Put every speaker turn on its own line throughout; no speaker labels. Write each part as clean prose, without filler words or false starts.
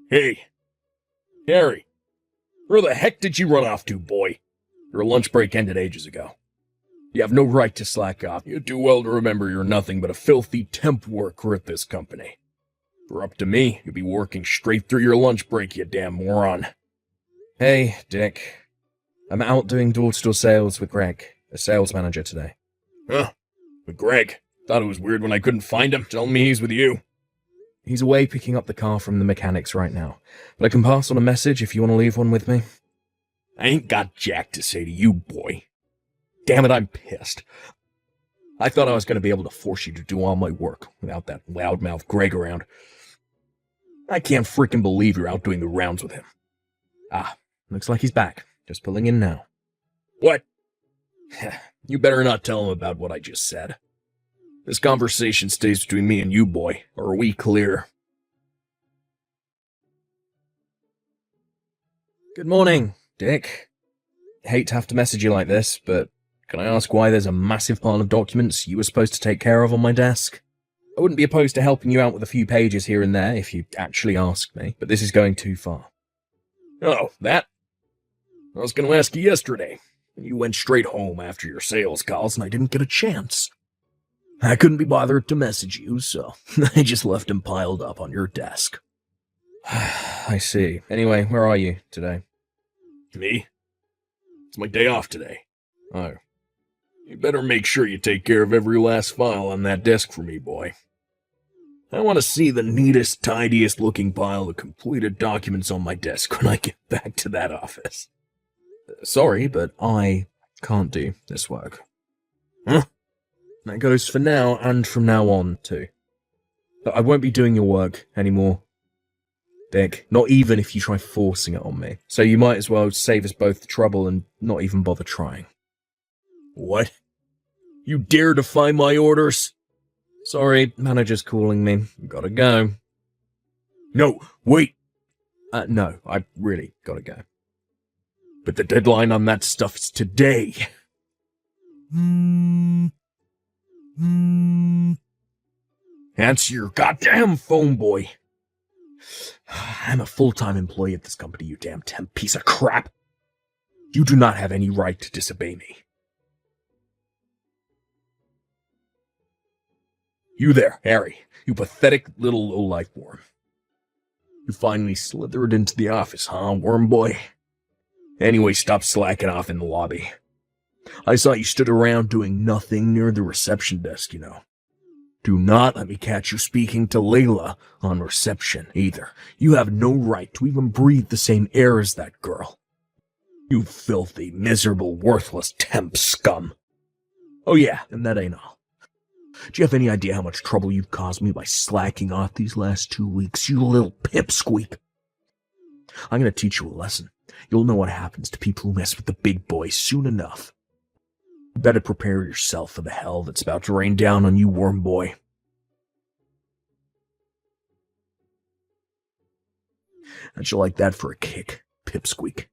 Hey, Harry, where the heck did you run off to, boy? Your lunch break ended ages ago. You have no right to slack off. You do well to remember you're nothing but a filthy temp worker at this company. If it were up to me, you'd be working straight through your lunch break, you damn moron.
Hey, Dick. I'm out doing door-to-door sales with Greg, a sales manager today.
Huh? With Greg? Thought it was weird when I couldn't find him. Tell me he's with you.
He's away picking up the car from the mechanics right now, but I can pass on a message if you want to leave one with me.
I ain't got jack to say to you, boy. Damn it, I'm pissed. I thought I was going to be able to force you to do all my work without that loudmouth Greg around. I can't freaking believe you're out doing the rounds with him.
Ah, looks like he's back. Just pulling in now.
What? You better not tell him about what I just said. This conversation stays between me and you, boy, or are we clear?
Good morning, Dick. Hate to have to message you like this, but can I ask why there's a massive pile of documents you were supposed to take care of on my desk? I wouldn't be opposed to helping you out with a few pages here and there if you actually asked me, but this is going too far.
Oh, that? I was going to ask you yesterday. You went straight home after your sales calls and I didn't get a chance. I couldn't be bothered to message you, so I just left them piled up on your desk.
I see. Anyway, where are you today?
Me? It's my day off today. Oh. You better make sure you take care of every last file on that desk for me, boy. I want to see the neatest, tidiest looking pile of completed documents on my desk when I get back to that office.
Sorry, but I can't do this work.
Huh?
That goes for now and from now on, too. But I won't be doing your work anymore. Dick, not even if you try forcing it on me. So you might as well save us both the trouble and not even bother trying.
What? You dare defy my orders?
Sorry, manager's calling me. Gotta go.
No, wait.
No, I really gotta go.
But the deadline on that stuff is today. Answer your goddamn phone, boy. I'm a full-time employee at this company, you damn temp piece of crap. You do not have any right to disobey me. You there, Harry, you pathetic little low-life worm. You finally slithered into the office, huh, worm boy? Anyway, stop slacking off in the lobby. I saw you stood around doing nothing near the reception desk, you know. Do not let me catch you speaking to Layla on reception, either. You have no right to even breathe the same air as that girl. You filthy, miserable, worthless temp scum. Oh yeah, and that ain't all. Do you have any idea how much trouble you've caused me by slacking off these last 2 weeks, you little pipsqueak? I'm gonna teach you a lesson. You'll know what happens to people who mess with the big boys soon enough. You better prepare yourself for the hell that's about to rain down on you, worm boy. How'd you like that for a kick, pipsqueak?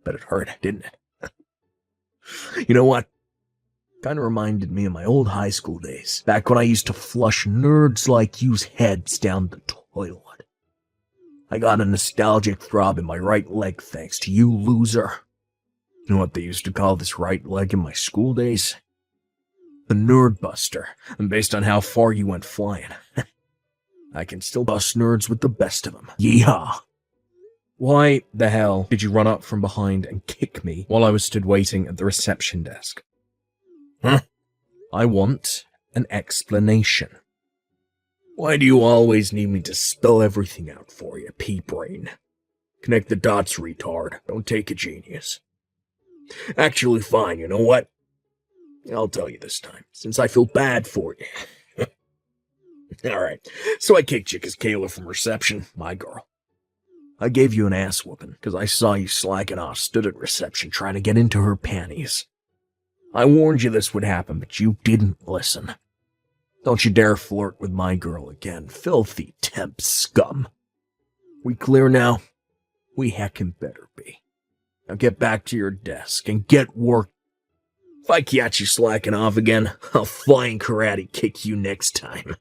Bet it hurt, didn't it? You know what? Kinda reminded me of my old high school days, back when I used to flush nerds like you's heads down the toilet. I got a nostalgic throb in my right leg thanks to you, loser. You know what they used to call this right leg in my school days? The Nerd Buster, and based on how far you went flying. I can still bust nerds with the best of them. Yeehaw!
Why the hell did you run up from behind and kick me while I was stood waiting at the reception desk?
Huh?
I want an explanation.
Why do you always need me to spell everything out for you, pea-brain? Connect the dots, retard. Don't take a genius. Actually, fine, you know what? I'll tell you this time, since I feel bad for you. Alright, so I kicked you because Kayla from reception, my girl. I gave you an ass whooping because I saw you slacking off, stood at reception trying to get into her panties. I warned you this would happen, but you didn't listen. Don't you dare flirt with my girl again, filthy temp scum. We clear now? We heckin' better be. Now get back to your desk and get work. If I catch you slacking off again, I'll flying karate kick you next time.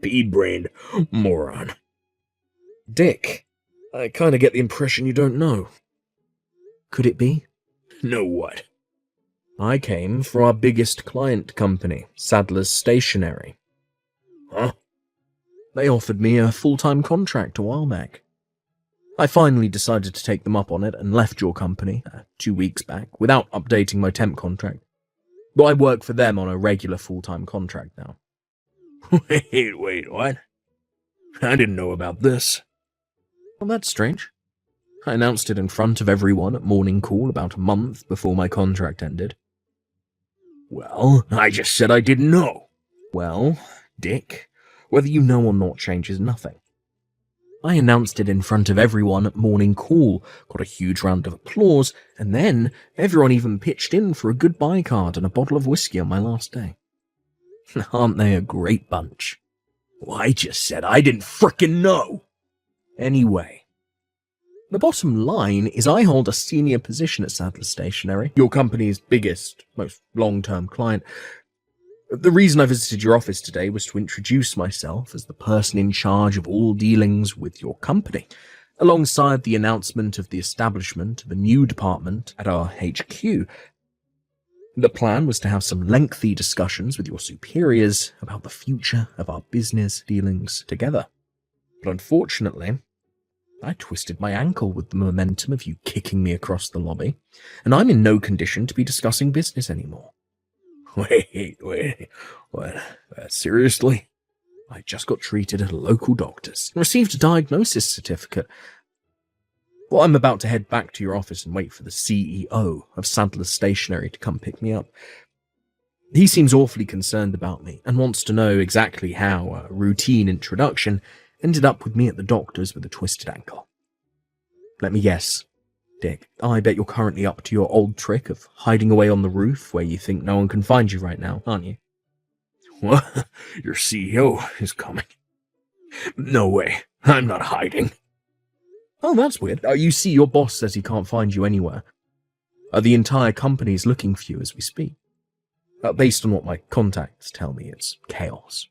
Pea-brained moron.
Dick, I kinda get the impression you don't know. Could it be?
No what?
I came for our biggest client company, Sadler's Stationery.
Huh?
They offered me a full-time contract a while back. I finally decided to take them up on it and left your company 2 weeks back without updating my temp contract. But I work for them on a regular full-time contract now.
Wait, what? I didn't know about this.
Well, that's strange. I announced it in front of everyone at morning call about a month before my contract ended.
Well, I just said I didn't know.
Well, Dick, whether you know or not changes nothing. I announced it in front of everyone at morning call, got a huge round of applause, and then everyone even pitched in for a goodbye card and a bottle of whiskey on my last day. Aren't they a great bunch?
Well, I just said I didn't frickin' know.
Anyway, the bottom line is I hold a senior position at Sadler Stationery, your company's biggest, most long-term client. The reason I visited your office today was to introduce myself as the person in charge of all dealings with your company, alongside the announcement of the establishment of a new department at our HQ. The plan was to have some lengthy discussions with your superiors about the future of our business dealings together. But unfortunately, I twisted my ankle with the momentum of you kicking me across the lobby, and I'm in no condition to be discussing business anymore.
Wait, what? Seriously?
I just got treated at a local doctor's and received a diagnosis certificate. Well, I'm about to head back to your office and wait for the CEO of Sadler's Stationery to come pick me up. He seems awfully concerned about me and wants to know exactly how a routine introduction ended up with me at the doctor's with a twisted ankle. Let me guess, Dick, I bet you're currently up to your old trick of hiding away on the roof where you think no one can find you right now, aren't you?
What? Your CEO is coming. No way. I'm not hiding.
Oh, that's weird. You see, your boss says he can't find you anywhere. The entire company's looking for you as we speak. Based on what my contacts tell me, it's chaos.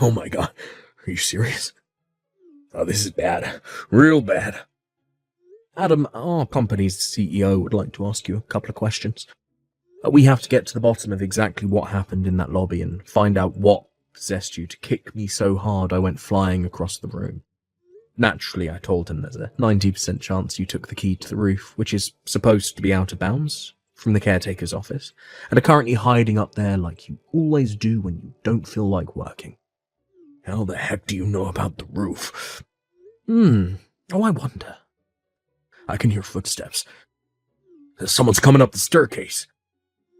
Oh my god. Are you serious? Oh, this is bad. Real bad.
Adam, our company's CEO would like to ask you a couple of questions. We have to get to the bottom of exactly what happened in that lobby and find out what possessed you to kick me so hard I went flying across the room. Naturally, I told him there's a 90% chance you took the key to the roof, which is supposed to be out of bounds, from the caretaker's office, and are currently hiding up there like you always do when you don't feel like working.
How the heck do you know about the roof?
Oh, I wonder.
I can hear footsteps. Someone's coming up the staircase.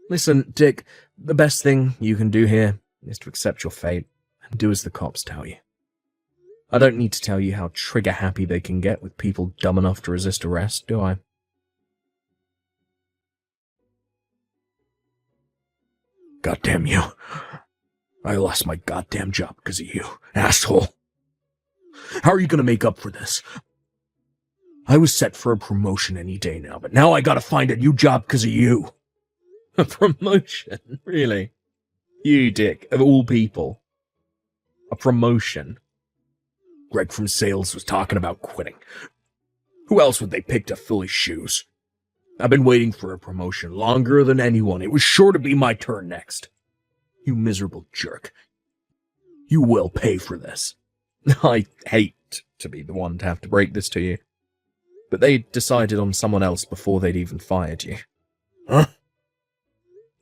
Listen, Dick, the best thing you can do here is to accept your fate and do as the cops tell you. I don't need to tell you how trigger-happy they can get with people dumb enough to resist arrest, do I?
Goddamn you. I lost my goddamn job because of you, asshole. How are you gonna make up for this? I was set for a promotion any day now, but now I gotta find a new job because of you.
A promotion? Really? You, Dick, of all people. A promotion?
Greg from sales was talking about quitting. Who else would they pick to fill his shoes? I've been waiting for a promotion longer than anyone. It was sure to be my turn next. You miserable jerk. You will pay for this.
I hate to be the one to have to break this to you, but they decided on someone else before they'd even fired you.
Huh?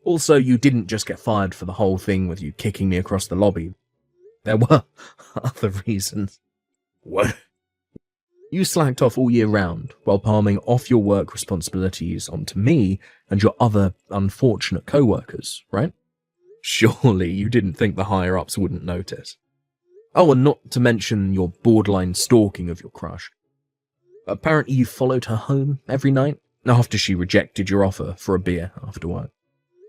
Also, you didn't just get fired for the whole thing with you kicking me across the lobby. There were other reasons.
What?
You slacked off all year round while palming off your work responsibilities onto me and your other unfortunate co-workers, right? Surely you didn't think the higher-ups wouldn't notice. Oh, and not to mention your borderline stalking of your crush. Apparently you followed her home every night after she rejected your offer for a beer after work.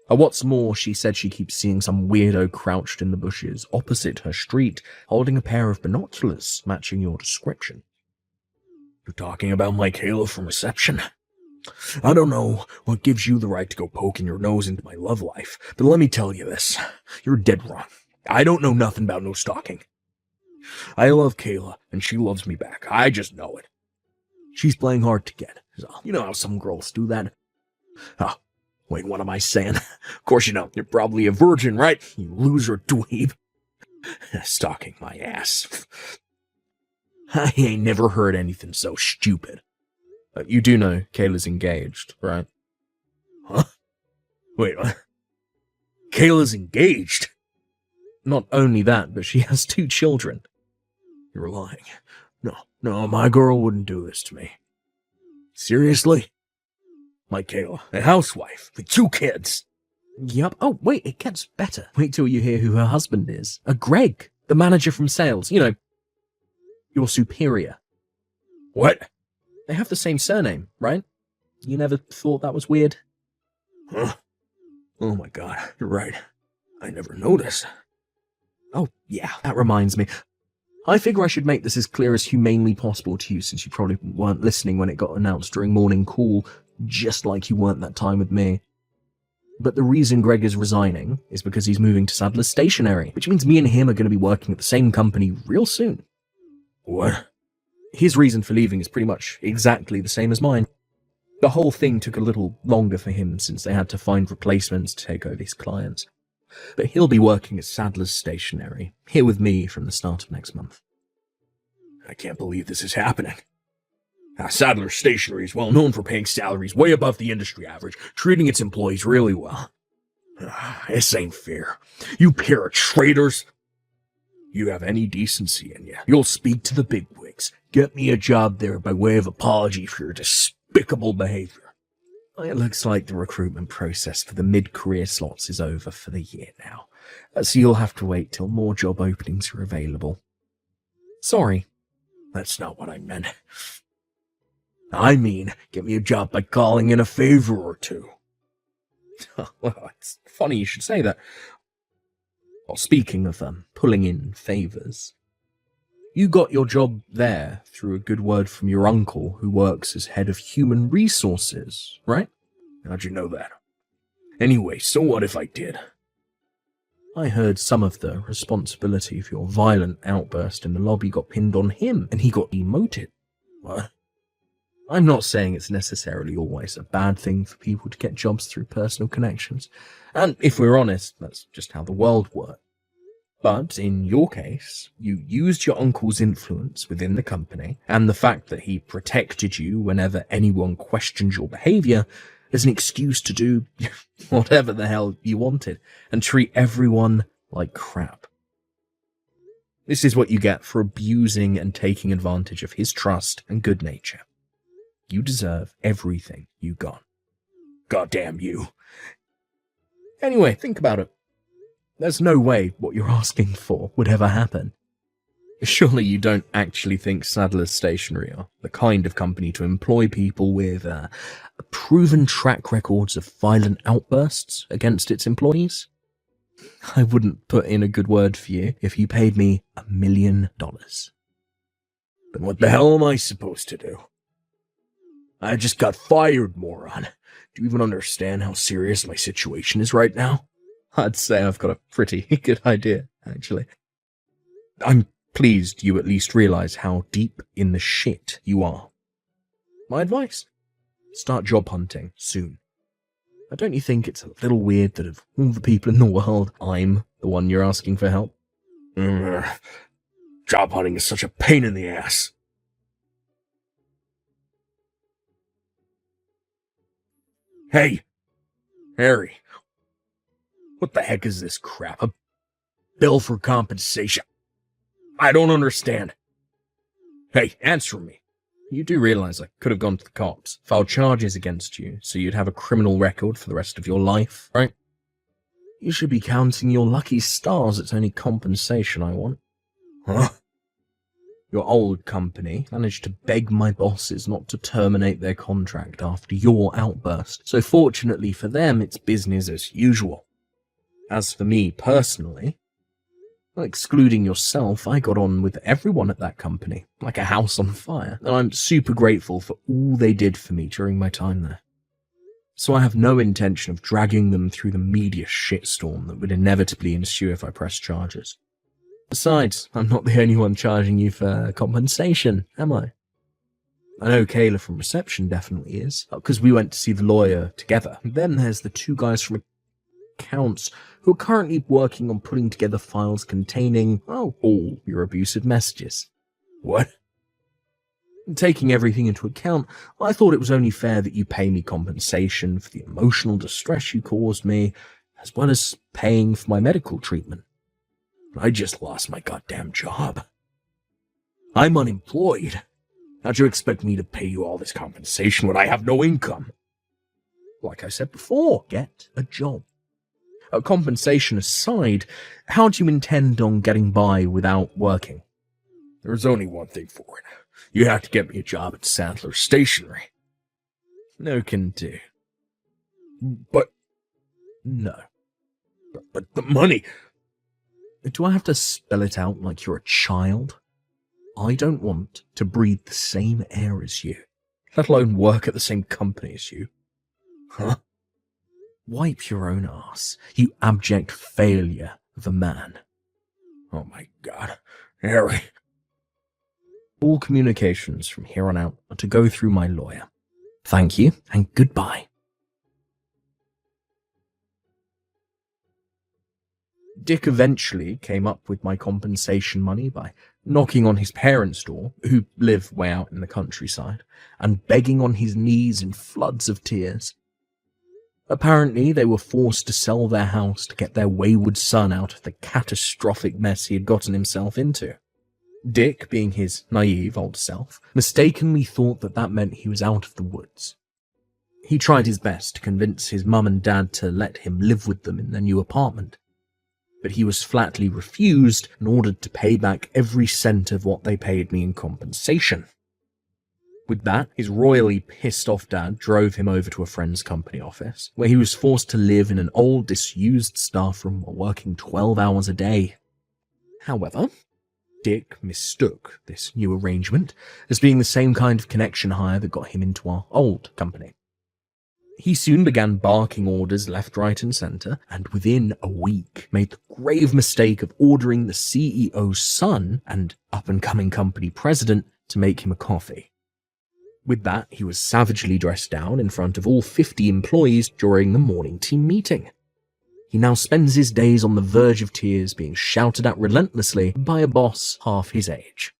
What's more, she said she keeps seeing some weirdo crouched in the bushes opposite her street, holding a pair of binoculars matching your description.
You're talking about Mike Halo from reception? I don't know what gives you the right to go poking your nose into my love life, but let me tell you this. You're dead wrong. I don't know nothing about no stalking. I love Kayla, and she loves me back. I just know it. She's playing hard to get. So, you know how some girls do that. Oh, wait, what am I saying? Of course you know. You're probably a virgin, right? You loser dweeb. Stalking my ass. I ain't never heard anything so stupid.
You do know Kayla's engaged, right?
Huh? Wait, what? Kayla's engaged?
Not only that, but she has 2 children.
You're lying. No, my girl wouldn't do this to me. Seriously? My Kayla, a housewife, with 2 kids.
Yup. Oh, wait, it gets better. Wait till you hear who her husband is. A Greg, the manager from sales. You know, your superior.
What?
They have the same surname, right? You never thought that was weird?
Huh? Oh my god, you're right. I never noticed.
Oh, yeah, that reminds me. I figure I should make this as clear as humanely possible to you, since you probably weren't listening when it got announced during morning call, just like you weren't that time with me. But the reason Greg is resigning is because he's moving to Sadler's Stationery, which means me and him are going to be working at the same company real soon.
What?
His reason for leaving is pretty much exactly the same as mine. The whole thing took a little longer for him since they had to find replacements to take over his clients. But he'll be working at Sadler's Stationery, here with me from the start of next month.
I can't believe this is happening. Sadler's Stationery is well known for paying salaries way above the industry average, treating its employees really well. This ain't fair. You pair of traitors. You have any decency in you, you'll speak to the bigwigs. Get me a job there by way of apology for your despicable behavior.
It looks like the recruitment process for the mid-career slots is over for the year now, so you'll have to wait till more job openings are available. Sorry.
That's not what I meant. I mean, get me a job by calling in a favor or 2.
Well, it's funny you should say that. Well, speaking of pulling in favors, you got your job there through a good word from your uncle who works as head of human resources, right?
How'd you know that? Anyway, so what if I did?
I heard some of the responsibility for your violent outburst in the lobby got pinned on him, and he got demoted.
What?
I'm not saying it's necessarily always a bad thing for people to get jobs through personal connections, and if we're honest, that's just how the world works. But in your case, you used your uncle's influence within the company and the fact that he protected you whenever anyone questioned your behavior as an excuse to do whatever the hell you wanted and treat everyone like crap. This is what you get for abusing and taking advantage of his trust and good nature. You deserve everything you got.
Goddamn you.
Anyway, think about it. There's no way what you're asking for would ever happen. Surely you don't actually think Sadler's Stationery are the kind of company to employ people with proven track records of violent outbursts against its employees? I wouldn't put in a good word for you if you paid me $1 million.
Then what the hell am I supposed to do? I just got fired, moron. Do you even understand how serious my situation is right now?
I'd say I've got a pretty good idea, actually. I'm pleased you at least realize how deep in the shit you are. My advice? Start job hunting soon. Don't you think it's a little weird that of all the people in the world, I'm the one you're asking for help?
Job hunting is such a pain in the ass. Hey, Harry. What the heck is this crap? A bill for compensation? I don't understand. Hey, answer me.
You do realize I could have gone to the cops, filed charges against you, so you'd have a criminal record for the rest of your life, right? You should be counting your lucky stars. It's only compensation I want.
Huh?
Your old company managed to beg my bosses not to terminate their contract after your outburst, so fortunately for them, it's business as usual. As for me personally, excluding yourself, I got on with everyone at that company, like a house on fire, and I'm super grateful for all they did for me during my time there. So I have no intention of dragging them through the media shitstorm that would inevitably ensue if I press charges. Besides, I'm not the only one charging you for compensation, am I? I know Kayla from reception definitely is, because we went to see the lawyer together. Then there's the two guys from accounts who are currently working on putting together files containing, all your abusive messages.
What?
Taking everything into account, I thought it was only fair that you pay me compensation for the emotional distress you caused me, as well as paying for my medical treatment.
I just lost my goddamn job. I'm unemployed. How'd you expect me to pay you all this compensation when I have no income?
Like I said before, get a job. Compensation aside, how do you intend on getting by without working?
There's only one thing for it. You have to get me a job at Sadler Stationery.
No can do.
But...
No.
But the money...
Do I have to spell it out like you're a child? I don't want to breathe the same air as you, let alone work at the same company as you.
Huh?
Wipe your own ass, you abject failure of a man.
Oh my God, Harry.
All communications from here on out are to go through my lawyer. Thank you, and goodbye. Dick eventually came up with my compensation money by knocking on his parents' door, who live way out in the countryside, and begging on his knees in floods of tears. Apparently, they were forced to sell their house to get their wayward son out of the catastrophic mess he had gotten himself into. Dick, being his naive old self, mistakenly thought that meant he was out of the woods. He tried his best to convince his mum and dad to let him live with them in their new apartment, but he was flatly refused and ordered to pay back every cent of what they paid me in compensation. With that, his royally pissed off dad drove him over to a friend's company office, where he was forced to live in an old, disused staff room while working 12 hours a day. However, Dick mistook this new arrangement as being the same kind of connection hire that got him into our old company. He soon began barking orders left, right, and centre, and within a week made the grave mistake of ordering the CEO's son and up-and-coming company president to make him a coffee. With that, he was savagely dressed down in front of all 50 employees during the morning team meeting. He now spends his days on the verge of tears, being shouted at relentlessly by a boss half his age.